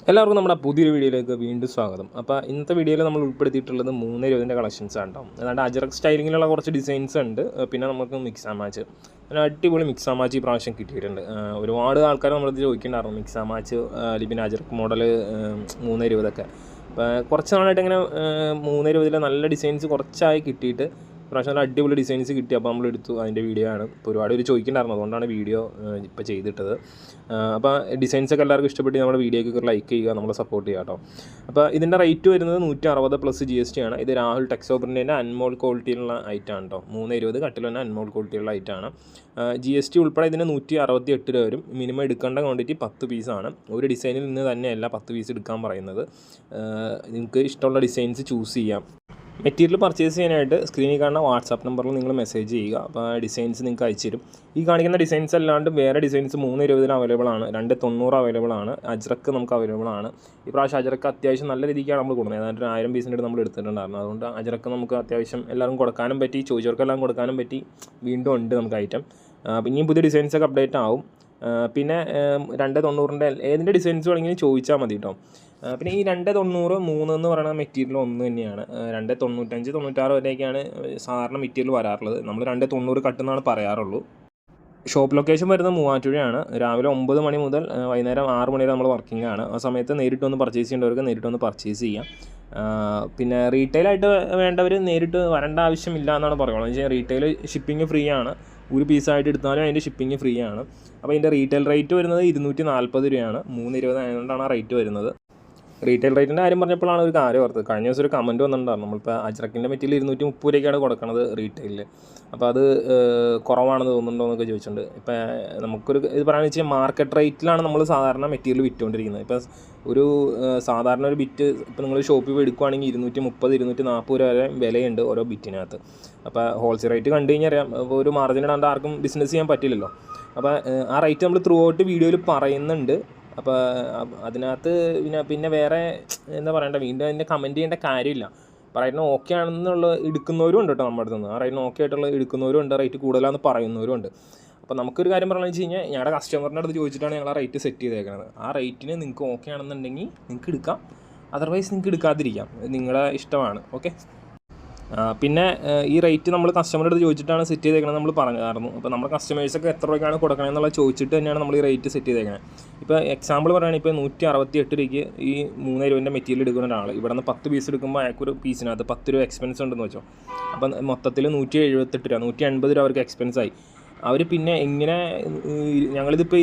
എല്ലാവർക്കും നമ്മുടെ പുതിയൊരു വീഡിയോയിലേക്ക് വീണ്ടും സ്വാഗതം. അപ്പോൾ ഇന്നത്തെ വീഡിയോയിൽ നമ്മൾ ഉൾപ്പെടുത്തിയിട്ടുള്ളത് 320 കളക്ഷൻസ് ആണ് കേട്ടോ. അതാണ്ട് അജറക് സ്റ്റൈലിങ്ങിലുള്ള കുറച്ച് ഡിസൈൻസ് ഉണ്ട്. പിന്നെ നമുക്ക് മിക്സ് ആൻഡ് മാച്ച്, ഒരു അടിപൊളി മിക്സ് ആൻഡ് മാച്ച് ഈ പ്രാവശ്യം കിട്ടിയിട്ടുണ്ട്. ഒരുപാട് ആൾക്കാർ നമ്മളത് ചോദിക്കുന്നുണ്ടായിരുന്നു മിക്സ് ആൻഡ് മാച്ച് അല്ലെങ്കിൽ പിന്നെ അജറക് മോഡൽ 320 ഒക്കെ. അപ്പോൾ കുറച്ച് നാളായിട്ട് ഇങ്ങനെ 320 നല്ല ഡിസൈൻസ് കുറച്ചായി കിട്ടിയിട്ട് പ്രാവശ്യം നല്ല അടിപൊളി ഡിസൈൻസ് കിട്ടി. അപ്പോൾ നമ്മൾ എടുത്തു, അതിൻ്റെ വീഡിയോ ആണ്. ഇപ്പോൾ ഒരുപാട് പേര് ചോദിക്കുന്നുണ്ടായിരുന്നു, അതുകൊണ്ടാണ് വീഡിയോ ഇപ്പോൾ ചെയ്തിട്ടത്. അപ്പോൾ ഡിസൈൻസൊക്കെ എല്ലാവർക്കും ഇഷ്ടപ്പെട്ട് നമ്മുടെ വീഡിയോയ്ക്ക് ലൈക്ക് ചെയ്യുക, നമ്മളെ സപ്പോർട്ട് ചെയ്യുക കേട്ടോ. അപ്പോൾ ഇതിൻ്റെ റേറ്റ് വരുന്നത് 160 പ്ലസ് GST ആണ്. ഇത് രാഹുൽ ടെക്സോബറിൻ്റെ അൺമോൾ ക്വാളിറ്റിയിലുള്ള ഐറ്റമാണ് കേട്ടോ. 320 കട്ടിൽ തന്നെ അൺമോൾ ക്വാളിറ്റിയുള്ള ഐറ്റമാണ്. GST ഉൾപ്പെടെ ഇതിന് 168 രൂപ വരും. മിനിമം എടുക്കേണ്ട ക്വാണ്ടിറ്റി 10 പീസാണ്. ഒരു ഡിസൈനിൽ നിന്ന് തന്നെയല്ല 10 പീസ് എടുക്കാൻ പറയുന്നത്. നിങ്ങൾക്ക് ഇഷ്ടമുള്ള ഡിസൈൻസ് ചൂസ് ചെയ്യാം. മെറ്റീരിയൽ പർച്ചേസ് ചെയ്യാനായിട്ട് സ്ക്രീനിൽ കാണുന്ന വാട്സാപ്പ് നമ്പറിൽ നിങ്ങൾ മെസ്സേജ് ചെയ്യുക. അപ്പോൾ ഡിസൈൻസ് നിങ്ങൾക്ക് അയച്ചു തരും. ഈ കാണിക്കുന്ന ഡിസൈൻസ് അല്ലാണ്ട് വേറെ ഡിസൈൻസ് 320 അവൈലബിൾ ആണ്, 290 അവൈലബിൾ ആണ്, അജ്രക്ക് നമുക്ക് അവൈലബിൾ ആണ്. ഈ പ്രാവശ്യം അജ്രക്ക് അത്യാവശ്യം നല്ല രീതിക്കാണ് നമ്മൾ കൊടുക്കുന്നത്. ഏതാണ്ട് 1000 പീസിൻ്റെ നമ്മൾ എടുത്തിട്ടുണ്ടായിരുന്നു. അതുകൊണ്ട് അജ്രക്ക് നമുക്ക് അത്യാവശ്യം എല്ലാവർക്കും കൊടുക്കാനും പറ്റി, ചോദിച്ചവർക്കെല്ലാം കൊടുക്കാനും പറ്റി. വീണ്ടും ഉണ്ട് നമുക്ക് ഐറ്റം. ഇനിയും പുതിയ ഡിസൈൻസൊക്കെ അപ്ഡേറ്റ് ആവും. പിന്നെ 290 ഏതിൻ്റെ ഡിസൈൻസ് വേണമെങ്കിലും ചോദിച്ചാൽ മതി കേട്ടോ. പിന്നെ ഈ 290 3 എന്ന് പറയുന്ന മെറ്റീരിയൽ ഒന്ന് തന്നെയാണ്. 295 96 വരെയൊക്കെയാണ് സാധാരണ മെറ്റീരിയൽ വരാറുള്ളത്. നമ്മൾ 290 കട്ടെന്നാണ് പറയാറുള്ളൂ. ഷോപ്പ് ലൊക്കേഷൻ വരുന്നത് മൂവാറ്റുപുഴയാണ്. രാവിലെ 9 മണി മുതൽ വൈകുന്നേരം 6 മണി വരെ നമ്മൾ വർക്കിംഗ് ആണ്. ആ സമയത്ത് നേരിട്ടൊന്ന് പർച്ചേസ് ചെയ്യേണ്ടവർക്ക് നേരിട്ടൊന്ന് പർച്ചേസ് ചെയ്യാം. പിന്നെ റീറ്റെയിലായിട്ട് വേണ്ടവർ നേരിട്ട് വരേണ്ട ആവശ്യമില്ല എന്നാണ് പറയുന്നത്. എന്ന് വെച്ചാൽ റീറ്റെയിൽ ഷിപ്പിംഗ് ഫ്രീ ആണ്. ഒരു പീസായിട്ട് എടുത്താലും അതിൻ്റെ ഷിപ്പിംഗ് ഫ്രീ ആണ്. അപ്പോൾ അതിൻ്റെ റീറ്റെയിൽ റേറ്റ് വരുന്നത് 240 രൂപയാണ്. 320 ആയതുകൊണ്ടാണ് ആ റേറ്റ് വരുന്നത്. റീറ്റെയിൽ റേറ്റിൻ്റെ കാര്യം പറഞ്ഞപ്പോഴാണ് ഒരു കാര്യം ഓർത്തത്. കഴിഞ്ഞ ദിവസം ഒരു കമൻറ്റ് വന്നിട്ടുണ്ടായിരുന്നു, നമ്മളിപ്പോൾ അജ്രക്കിൻ്റെ മെറ്റീരിയൽ 230 രൂപയ്ക്കാണ് കൊടുക്കുന്നത് റീറ്റെയിലിൽ. അപ്പോൾ അത് കുറവാണെന്ന് തോന്നുന്നുണ്ടോ എന്നൊക്കെ ചോദിച്ചിട്ടുണ്ട്. ഇപ്പോൾ നമുക്കൊരു ഇത് പറയുകയെന്ന് വെച്ചാൽ മാർക്കറ്റ് റേറ്റിലാണ് നമ്മൾ സാധാരണ മെറ്റീരിയൽ വിറ്റുകൊണ്ടിരിക്കുന്നത്. ഇപ്പോൾ ഒരു സാധാരണ ഒരു ബിറ്റ് ഇപ്പോൾ നിങ്ങൾ ഷോപ്പിൽ പോയി എടുക്കുകയാണെങ്കിൽ 230 240 രൂപ വരെ വിലയുണ്ട് ഓരോ ബിറ്റിനകത്ത്. അപ്പോൾ ഹോൾസെയിൽ റേറ്റ് കണ്ടു കഴിഞ്ഞാൽ അറിയാം, അപ്പോൾ ഒരു മാർജിൻ ഇടാണ്ട് ആർക്കും ബിസിനസ് ചെയ്യാൻ പറ്റില്ലല്ലോ. അപ്പോൾ ആ റേറ്റ് നമ്മൾ ത്രൂ ഔട്ട് വീഡിയോയിൽ പറയുന്നുണ്ട്. അപ്പോൾ അതിനകത്ത് പിന്നെ വേറെ എന്താ പറയണ്ട, വീണ്ടും അതിൻ്റെ കമൻറ്റ് ചെയ്യേണ്ട കാര്യമില്ല. റേറ്റിന് ഓക്കെ ആണെന്നുള്ള എടുക്കുന്നവരും ഉണ്ട് കേട്ടോ നമ്മുടെ അടുത്ത് നിന്ന്. ആ റേറ്റിന് ഓക്കെ ആയിട്ടുള്ള എടുക്കുന്നവരും ഉണ്ട്, റേറ്റ് കൂടുതലാണെന്ന് പറയുന്നവരും ഉണ്ട്. അപ്പോൾ നമുക്കൊരു കാര്യം പറയുന്നത് വെച്ച് കഴിഞ്ഞാൽ, ഞങ്ങളുടെ കസ്റ്റമറിൻ്റെ അടുത്ത് ചോദിച്ചിട്ടാണ് ഞങ്ങൾ ആ റേറ്റ് സെറ്റ് ചെയ്തേക്കുന്നത്. ആ റേറ്റിന് നിങ്ങൾക്ക് ഓക്കെ ആണെന്നുണ്ടെങ്കിൽ നിങ്ങൾക്ക് എടുക്കാം, അതർവൈസ് നിങ്ങൾക്ക് എടുക്കാതിരിക്കാം, നിങ്ങളുടെ ഇഷ്ടമാണ്. ഓക്കെ. പിന്നെ ഈ റേറ്റ് നമ്മൾ കസ്റ്റമറുടെ അടുത്ത് ചോദിച്ചിട്ടാണ് സെറ്റ് ചെയ്തേക്കുന്നത് നമ്മൾ പറഞ്ഞായിരുന്നു. അപ്പോൾ നമ്മുടെ കസ്റ്റമേഴ്സൊക്കെ എത്ര രൂപയ്ക്കാണ് കൊടുക്കണമെന്നുള്ള ചോദിച്ചിട്ട് തന്നെയാണ് നമ്മൾ ഈ റേറ്റ് സെറ്റ് ചെയ്തേക്കുന്നത്. ഇപ്പോൾ എക്സാമ്പിൾ പറയുകയാണെങ്കിൽ ഇപ്പോൾ 168 രൂപയ്ക്ക് ഈ 320 മെറ്റീരിയൽ എടുക്കുന്ന ഒരാൾ ഇവിടെ നിന്ന് 10 പീസ് എടുക്കുമ്പോൾ അയാൾക്കൊരു പീസിനകത്ത് 10 രൂപ എക്സ്പെൻസ് ഉണ്ടെന്ന് വെച്ചോ. അപ്പം മൊത്തത്തിൽ 178 രൂപ 180 രൂപ അവർക്ക് എക്സ്പെൻസായി. അവർ പിന്നെ എങ്ങനെ, ഞങ്ങളിതിപ്പോൾ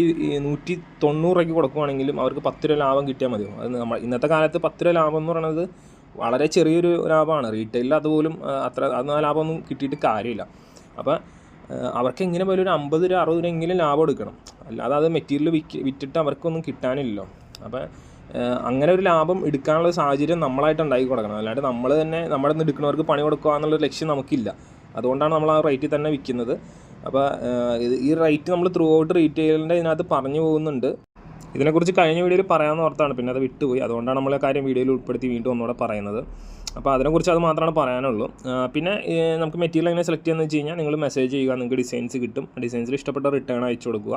190 രൂപയ്ക്ക് കൊടുക്കുകയാണെങ്കിലും അവർക്ക് 10 രൂപ ലാഭം കിട്ടിയാൽ മതിയോ? അത് നമ്മൾ ഇന്നത്തെ കാലത്ത് 10 രൂപ ലാഭം എന്ന് പറയുന്നത് വളരെ ചെറിയൊരു ലാഭമാണ്. റീറ്റെയിലിൽ അതുപോലും അത് ലാഭമൊന്നും കിട്ടിയിട്ട് കാര്യമില്ല. അപ്പോൾ അവർക്ക് എങ്ങനെ പോലും ഒരു 50 രൂപ 60 രൂപ എങ്കിലും ലാഭം എടുക്കണം, അല്ലാതെ അത് മെറ്റീരിയൽ വിറ്റിട്ട് അവർക്കൊന്നും കിട്ടാനില്ലല്ലോ. അപ്പോൾ അങ്ങനെ ഒരു ലാഭം എടുക്കാനുള്ള സാഹചര്യം നമ്മളായിട്ട് ഉണ്ടാക്കി കൊടുക്കണം. അല്ലാണ്ട് നമ്മൾ തന്നെ നമ്മുടെ നിന്ന് എടുക്കുന്നവർക്ക് പണി കൊടുക്കുക എന്നുള്ളൊരു ലക്ഷ്യം നമുക്കില്ല. അതുകൊണ്ടാണ് നമ്മൾ ആ റേറ്റിൽ തന്നെ വിൽക്കുന്നത്. അപ്പോൾ ഈ റേറ്റ് നമ്മൾ ത്രൂ ഔട്ട് റീറ്റെയിലിൻ്റെ ഇതിനകത്ത് പറഞ്ഞു പോകുന്നുണ്ട്. ഇതിനെക്കുറിച്ച് കഴിഞ്ഞ വീഡിയോയിൽ പറയാമെന്ന് ഓർത്താണ്, പിന്നെ അത് വിട്ടുപോയി. അതുകൊണ്ടാണ് നമ്മൾ ആ കാര്യം വീഡിയോയിൽ ഉൾപ്പെടുത്തി വീണ്ടും ഒന്നുകൂടെ പറയുന്നത്. അപ്പോൾ അതിനെക്കുറിച്ച് അത് മാത്രമാണ് പറയാനുള്ളൂ. പിന്നെ നമുക്ക് മെറ്റീരിയൽ എങ്ങനെ സെലക്ട് ചെയ്യുന്നത് വെച്ച് കഴിഞ്ഞാൽ, നിങ്ങൾ മെസ്സേജ് ചെയ്യുക, നിങ്ങൾക്ക് ഡിസൈൻസ് കിട്ടും. ഡിസൈൻസിൽ ഇഷ്ടപ്പെട്ട റിട്ടേൺ അയച്ചു കൊടുക്കുക.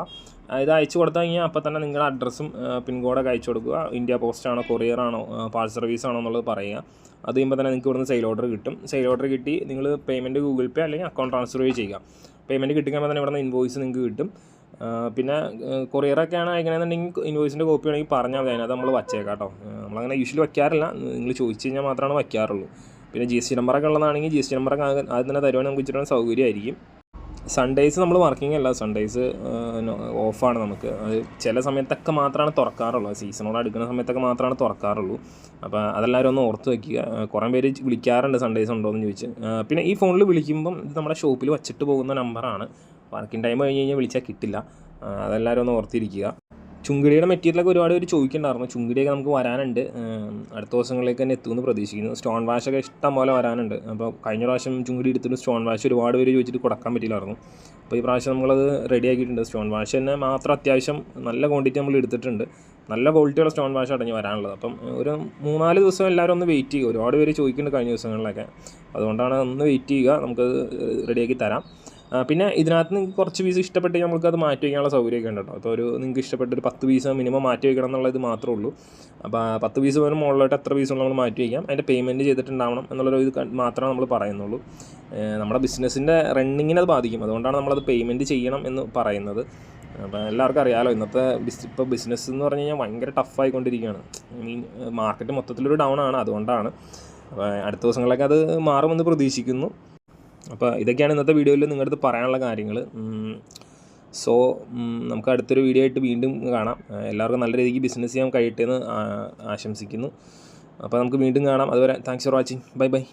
ഇത് അയച്ചു കൊടുത്തു കഴിഞ്ഞാൽ അപ്പോൾ തന്നെ നിങ്ങളുടെ അഡ്രസ്സും പിൻകോഡൊക്കെ അയച്ചു കൊടുക്കുക. ഇന്ത്യ പോസ്റ്റ് ആണോ, കൊറിയർ ആണോ, പാഴ്സൽ സർവീസ് ആണോ എന്നുള്ളത് പറയുക. അത് കഴിയുമ്പോൾ തന്നെ നിങ്ങൾക്ക് ഇവിടുന്ന് സെയിൽ ഓർഡർ കിട്ടും. സെയിൽ ഓർഡർ കിട്ടി നിങ്ങൾ പേയ്മെൻറ്റ് ഗൂഗിൾ പേ അല്ലെങ്കിൽ അക്കൗണ്ട് ട്രാൻസ്ഫർ ചെയ്യുക. പേയ്മെൻറ്റ് കിട്ടിക്കുമ്പോൾ തന്നെ ഇവിടുന്ന് ഇൻവോയ്സ് നിങ്ങൾക്ക് കിട്ടും. പിന്നെ കൊറിയറൊക്കെയാണ് അയക്കണമെന്നുണ്ടെങ്കിൽ ഇൻവോയ്സിൻ്റെ കോപ്പി വേണമെങ്കിൽ പറഞ്ഞാൽ മതി, അതിനകത്ത് നമ്മൾ വച്ചേക്കാം കേട്ടോ. നമ്മളങ്ങനെ യൂഷ്വലി വയ്ക്കാറില്ല, നിങ്ങൾ ചോദിച്ചു കഴിഞ്ഞാൽ മാത്രമാണ് വയ്ക്കാറുള്ളൂ. പിന്നെ GST നമ്പറൊക്കെ ഉള്ളതാണെങ്കിൽ GST നമ്പറൊക്കെ ആദ്യം തന്നെ തരുവാണെങ്കിൽ നമുക്ക് ഇച്ചിരി സൗകര്യമായിരിക്കും. സൺഡേയ്സ് നമ്മൾ വർക്കിംഗ് അല്ല, സൺഡേയ്സ് ഓഫാണ് നമുക്ക്. അത് ചില സമയത്തൊക്കെ മാത്രമാണ് തുറക്കാറുള്ളൂ, സീസണോട് അടുക്കുന്ന സമയത്തൊക്കെ മാത്രമാണ് തുറക്കാറുള്ളൂ. അപ്പോൾ അതെല്ലാവരും ഒന്ന് ഓർത്ത് വയ്ക്കുക. കുറേ പേര് വിളിക്കാറുണ്ട് സൺഡേയ്സ് ഉണ്ടോ എന്ന് ചോദിച്ച്. പിന്നെ ഈ ഫോണിൽ വിളിക്കുമ്പം ഇത് നമ്മുടെ ഷോപ്പിൽ വച്ചിട്ട് പോകുന്ന നമ്പറാണ്. വർക്കിംഗ് ടൈം കഴിഞ്ഞ് കഴിഞ്ഞാൽ വിളിച്ചാൽ കിട്ടില്ല, അതെല്ലാവരും ഒന്ന് ഓർത്തിരിക്കുക. ചുങ്കിടിയുടെ മെറ്റീരിയലൊക്കെ ഒരുപാട് പേര് ചോദിക്കുന്നുണ്ടായിരുന്നു. ചുങ്കിടിയൊക്കെ നമുക്ക് വരാനുണ്ട്, അടുത്ത ദിവസങ്ങളിലേക്ക് തന്നെ എത്തുമെന്ന് പ്രതീക്ഷിക്കുന്നു. സ്റ്റോൺ വാഷൊക്കെ ഇഷ്ടം പോലെ വരാനുണ്ട്. അപ്പോൾ കഴിഞ്ഞ പ്രാവശ്യം ചുങ്കിടി എടുത്തിട്ട് സ്റ്റോൺ വാഷ് ഒരുപാട് പേര് ചോദിച്ചിട്ട് കൊടുക്കാൻ പറ്റില്ലായിരുന്നു. അപ്പോൾ ഈ പ്രാവശ്യം നമ്മളത് റെഡി ആക്കിയിട്ടുണ്ട്. സ്റ്റോൺ വാഷ് തന്നെ മാത്രം അത്യാവശ്യം നല്ല ക്വാണ്ടിറ്റി നമ്മൾ എടുത്തിട്ടുണ്ട്. നല്ല ക്വാളിറ്റിയുള്ള സ്റ്റോൺ വാഷ് അടഞ്ഞ് വരാനുള്ളത്. അപ്പം ഒരു 3-4 ദിവസം എല്ലാവരും ഒന്ന് വെയിറ്റ് ചെയ്യുക. ഒരുപാട് പേര് ചോദിക്കുന്നുണ്ട് കഴിഞ്ഞ ദിവസങ്ങളിലൊക്കെ, അതുകൊണ്ടാണ് ഒന്ന് വെയിറ്റ് ചെയ്യുക, നമുക്കത് റെഡിയാക്കി തരാം. പിന്നെ ഇതിനകത്ത് നിങ്ങൾക്ക് കുറച്ച് പീസ് ഇഷ്ടപ്പെട്ട് നമുക്കത് മാറ്റി വയ്ക്കാനുള്ള സൗകര്യമൊക്കെ ഉണ്ട് കേട്ടോ. അപ്പോൾ നിങ്ങൾക്ക് ഇഷ്ടപ്പെട്ട ഒരു 10 പീസ് മിനിമം മാറ്റി വയ്ക്കണം എന്നുള്ളത് മാത്രമേ ഉള്ളൂ. അപ്പോൾ 10 പീസ് പോലും മുകളിലോട്ട് എത്ര പീസും നമ്മൾ മാറ്റി വയ്ക്കാം. അതിൻ്റെ പേയ്മെൻറ്റ് ചെയ്തിട്ടുണ്ടാവണം എന്നുള്ളൊരു ഇത് മാത്രമേ നമ്മൾ പറയുന്നുള്ളൂ. നമ്മുടെ ബിസിനസ്സിൻ്റെ റണ്ണിങ്ങിനെ അത് ബാധിക്കും. അതുകൊണ്ടാണ് നമ്മളത് പേയ്മെൻറ്റ് ചെയ്യണം എന്ന് പറയുന്നത്. അപ്പോൾ എല്ലാവർക്കും അറിയാമല്ലോ, ഇന്നത്തെ ഇപ്പോൾ ബിസിനസ് എന്ന് പറഞ്ഞു കഴിഞ്ഞാൽ ഭയങ്കര ടഫായിക്കൊണ്ടിരിക്കുകയാണ്. മാർക്കറ്റ് മൊത്തത്തിലൊരു ഡൗൺ ആണ്. അതുകൊണ്ടാണ്. അപ്പോൾ അടുത്ത ദിവസങ്ങളിലൊക്കെ അത് മാറുമെന്ന് പ്രതീക്ഷിക്കുന്നു. അപ്പോൾ ഇതൊക്കെയാണ് ഇന്നത്തെ വീഡിയോയിൽ നിങ്ങളുടെ അടുത്ത് പറയാനുള്ള കാര്യങ്ങൾ. സോ നമുക്ക് അടുത്തൊരു വീഡിയോ ആയിട്ട് വീണ്ടും കാണാം. എല്ലാവർക്കും നല്ല രീതിക്ക് ബിസിനസ് ചെയ്യാൻ കഴിയട്ടെ എന്ന് ആശംസിക്കുന്നു. അപ്പോൾ നമുക്ക് വീണ്ടും കാണാം. അതുവരെ thanks for watching. Bye bye.